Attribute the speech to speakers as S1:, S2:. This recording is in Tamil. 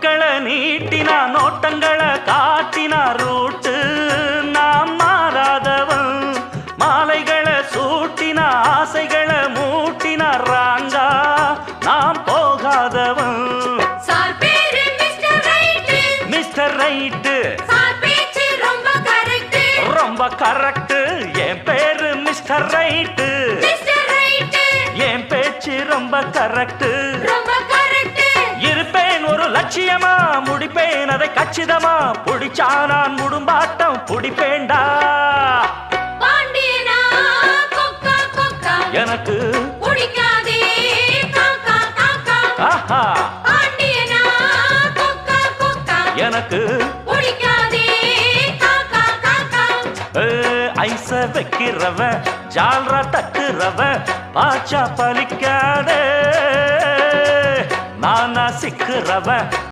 S1: நோட்டுக்களை நீட்டினா நோட்டங்களை காட்டினா ரூட்டு நாம் மாறாதவன் மாலைகளை சூட்டினா ஆசைகளை மூட்டினா ராங்கா நாம் போகாதவன்
S2: சார் பேரு mister right
S1: mister right
S2: sir பேச்சு ரொம்ப கரெக்ட்
S1: ரொம்ப கரெக்ட் என் பேரு மிஸ்டர் ரைட்டு
S2: மிஸ்டர் ரைட்
S1: என் பேச்சு ரொம்ப கரெக்ட்
S2: ரொம்ப கரெக்ட்
S1: இருப்பேன் ஒரு லட்சியமா முடிப்பேன் அதை கச்சிதமா புடிச்சா நான் முடும்பாட்டம் புடிப்பேண்டா
S2: பாண்டியனா கொக்கா கொக்கா
S1: எனக்கு
S2: பிடிக்காதே காக்கா காக்கா
S1: ஆஹா
S2: பாண்டியனா கொக்கா கொக்கா
S1: எனக்கு
S2: பிடிக்காதே காக்கா காக்கா
S1: ஐச வைக்கிறவ ஜால்ரா தட்டுறவ பாச்சா பலிக்காதே நானா சிக்கிறவ